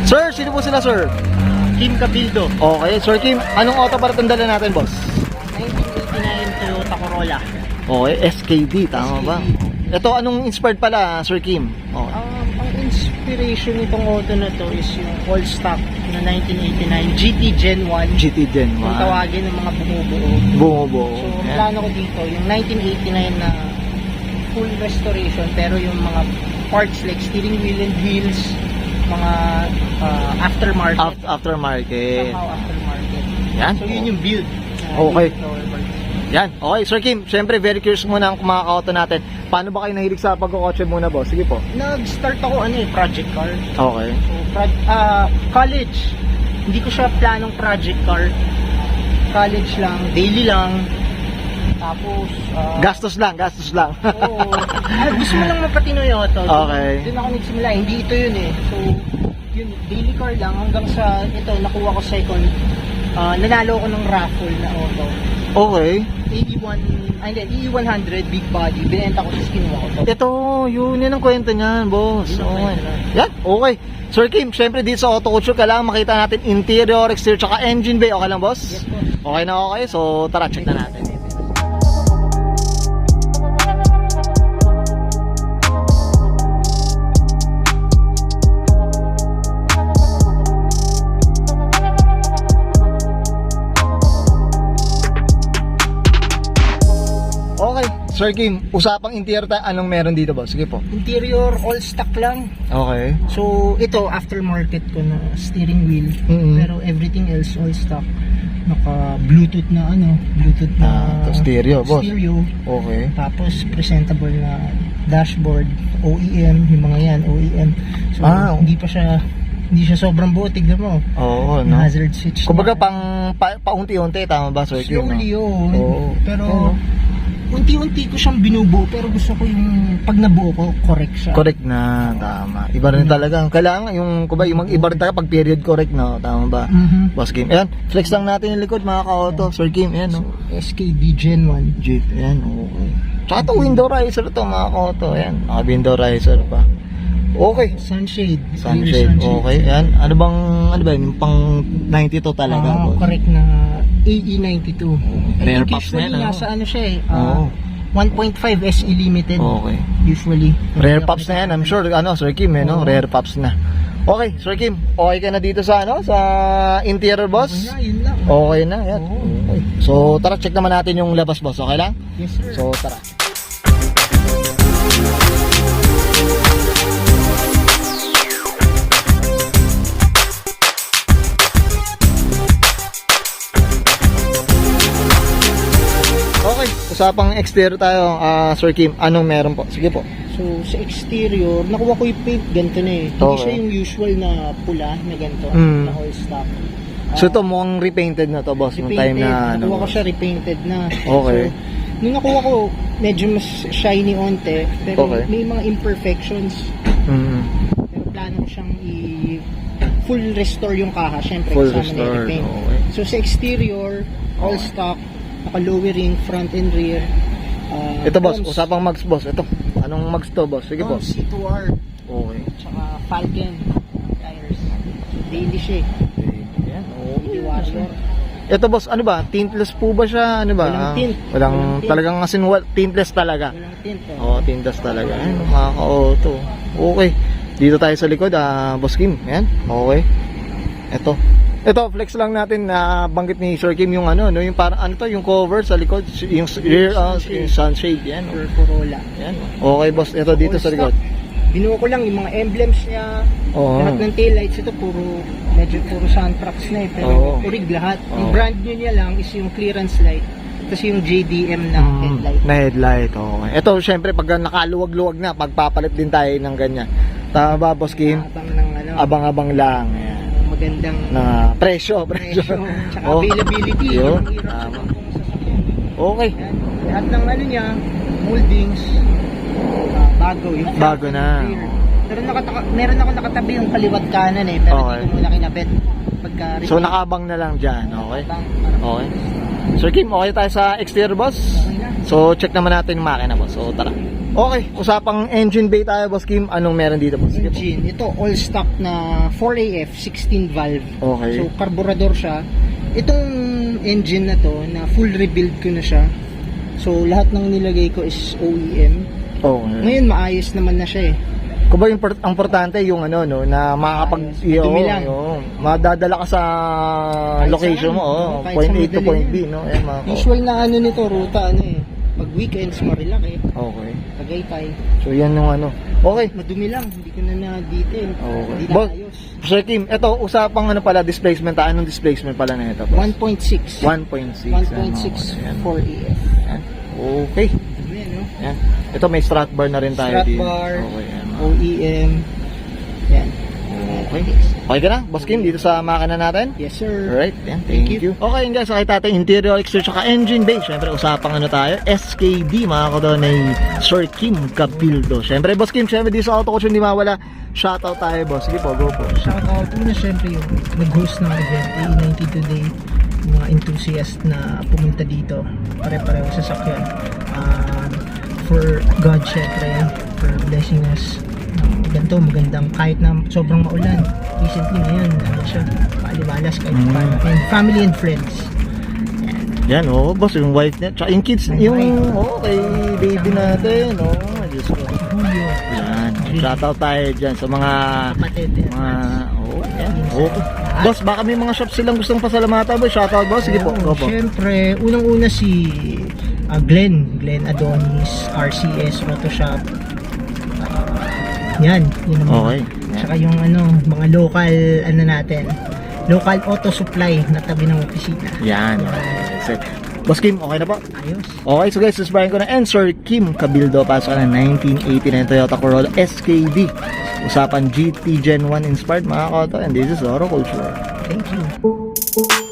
Sir, sino po sila, sir? Kim Cabildo. Okay, Sir Kim, anong auto para tandala natin, boss? 1989 Toyota Corolla. Okay, SKD, tama ba? Ito, anong inspired pala, Sir Kim? Oh. Ang inspiration nitong auto na to is yung all stock na 1989 GT Gen 1. GT Gen 1. Kung tawagin ng mga bumubuo. Bumubuo. So, ang Yan. plano ko dito, yung 1989 na full restoration, pero yung mga parts like steering wheel and wheels, mga aftermarket. Aftermarket. Somehow aftermarket. Yan. So, yun yung build. Okay. Yan. Okay, Sir Kim, syempre very curious muna ang mga auto natin. Paano ba kayo nahilig sa pagkakotse muna, boss? Sige po. Nag-start ako project car. Okay. So, college. Hindi ko siya planong project car. College lang, daily lang. Tapos, Gastos lang. oo. Gusto mo lang mapatinoy auto. Okay. Doon ako nagsimula, hindi ito yun eh. So, yun, daily car lang hanggang sa, ito, nakuha ko second. Nanalo ko ng raffle na auto. Okay. EE100, big body. Binenta ko, tapos kinuha ko to. Ito, yun ang kwento niyan, boss. Yun ang Okay. kwento niyan. Yan, okay. Sir Kim, syempre dito sa Auto Culture, kailangan makita natin interior, exterior, tsaka engine bay. Okay lang, boss? Yes, boss. Okay na okay. So, tara, check na natin. Okay, Sir Kim, usapang interior tayo. Anong meron dito, boss? Sige po. Interior, all stock lang. Okay. So, ito, aftermarket ko na steering wheel. Mhm. Pero everything else, all stock. Naka-Bluetooth na Bluetooth na stereo, boss. stereo. Okay. Tapos, presentable na dashboard, OEM, yung mga yan, OEM. So, hindi siya sobrang buo, tignan mo. Oo, no? Hazard switch Kumbaga, na. paunti-unti, tama ba, Sir Kim? Slowly yun. Oo. Pero, Oo. unti-unti ko siyang binubuo, pero gusto ko yung pag nabuo ko, correct siya. Correct na, tama. Iba rin talaga. Kailangan yung mag-iba rin talaga pag period correct na, tama ba? Mhm. Boss Kim. Ayan, flex lang natin yung likod mga ka-auto. Sir Kim, ayan, no? SKD Gen 1. Jeep, ayan, okay. Tsaka ito, window riser to mga ka-auto. Ayan, naka-window riser pa. Okay. Sunshade. Sunshade, okay. Ayan, ano ba yun? Yung pang 92 talaga, boss. Correct na AE92. Rare I think pups na usually yan, ano? nasa ano siya eh. Oo. 1.5 SE limited. Okay. Usually. Rare pops na yan, I'm sure, Sir Kim, no? Rare pops na. Okay, Sir Kim, okay ka na dito sa, sa interior, boss? Yun lang. Okay na, yan. Oo. Okay. So, tara, check naman natin yung labas, boss. Okay lang? Yes, sir. So, tara. Okay, usapang exterior tayo, Sir Kim. Anong meron po? Sige po. So, sa exterior, nakuha ko yung paint, ganito na eh. Hindi Okay. siya yung usual na pula na ganito, Mm. na all stock. So, ito mukhang repainted na to, boss. Nung time na, nakuha ko siya repainted na. Okay. So, nung nakuha ko, medyo mas shiny onte, pero Okay. may mga imperfections. Mm. Pero plano ko siyang full restore yung kaha, syempre Full kasama na restore, yung repaint. okay. So, sa exterior, all stock, naka-lowering, front and rear. Ito, boss. Drums. Usapang mags, boss. Ito. Anong mags to, boss? Sige, boss. C2R, Okay. tsaka Falcon tires. Daily siya eh. Yan, Daily washer. Ito, boss, ano ba? Tintless po ba siya? Ano ba? Walang tint. Walang Walang tint. talagang tintless talaga. Walang tint eh. Oo, tintless talaga. Ayan, mga ka-auto. Okay. Dito tayo sa likod, Boss Kim. Ayan, okay. Ito, flex lang natin na banggit ni Sir Kim yung yung parang yung cover sa likod, yung rear, yung sunshade, yan. For Corolla. Yan. Okay, boss. Ito dito All sa likod. stock. Binuo ko lang yung mga emblems niya. Oo. Lahat ng taillights ito medyo puro Suntrax na eh, pero Oo. urig lahat. Yung Oo. brand new niya lang is yung clearance light. Tapos yung JDM na headlight. Na headlight, okay. Ito, syempre, pag nakaluwag-luwag na, pagpapalit din tayo ng ganyan. Tama ba, Boss Kim? Abang ng Abang-abang lang. Ayan. magandang Na presyo. presyo. Tsaka Oh. availability. Yun. Ang hirap Tama. sa kung sasakyan. Okay. Yan. Lahat ng niya, moldings, bago. Yung Bago front na. and rear. Meron ako nakatabi yung kaliwat kanan eh, pero Okay. hindi ko muna kinabit. So, nakabang na lang dyan. Okay. Okay. Okay. Sir Kim, okay tayo sa exterior, boss? Okay na. So, check naman natin yung makina, boss. So, tara. Okay, usapang engine bay tayo, Boss Kim. Anong meron dito, Boss Kim? Engine, ito all stock na 4AF 16 valve. Okay. So carburetor siya. Itong engine na to na full rebuild ko na siya. So lahat ng nilagay ko is OEM. Okay. Ngayon maayos naman na siya eh. Kung ba yung ang importante yung ano no na makakapag Madumi lang. madadala ka sa Kahit location saan, mo, no? Kahit point sa A to madali point yan. B, no? Ayan, mga Usual na ano nito ruta ano eh. Pag weekends Marilaki, Okay. Tagaytay. So yan yung ano. Okay. Madumi lang, hindi ko na na-detail. Okay. Hindi Boss, na ayos. Sir Kim, ito usapang ano pala displacement, anong displacement pala na ito? 1.6. 1.6. 1.6 Ayan. 4AF. Ayan. Okay. Dumi no? Ayan. Ito may strut bar na rin tayo Strut dito. bar. Okay. Ayan. OEM. Yan. Okay. Okay ka na, Boss Kim, dito sa makina natin? Yes sir. Alright, yan. Thank you. Okay, yun guys, nakita natin interior, exterior, saka engine bay. Siyempre, usapang ano tayo, SKD, mga kodon ay Sir Kim Cabildo. Siyempre, Boss Kim, siyempre, di sa auto ko hindi mawala. Shoutout tayo, Boss. Sige po, go po. Shoutout una syempre yung nag-host ng event A90 today, yung mga enthusiast na pumunta dito pare-pareho sa sakyan. For God syempre, for blessing us ganito, magandang kahit na sobrang maulan. Recently ngayon, ano siya, paaliwalas kahit paano. And family and friends. Yan, oh, Boss, yung wife niya, tsaka yung kids, Yung yung, wife. kay baby natin, oh, Diyos ko. Julio. Yan, shoutout tayo dyan sa mga, Kapatid. yan, okay. Boss, baka may mga shops silang gustong pasalamatan, boss. Shoutout, boss. Sige po, go po. Siyempre, unang-una si Glenn Adonis, RCS Auto Shop. Yan, yun naman. Okay. Tsaka yung mga local, local auto supply na tabi ng opisina. Yan. Set. Boss Kim, okay na po? Ayos. Okay, so guys, susbayan ko na. And Sir Kim Cabildo, pasok ka na 1989 Toyota Corolla SKD. Usapan GT Gen 1 inspired, mga koto. And this is Oro Culture. Thank you.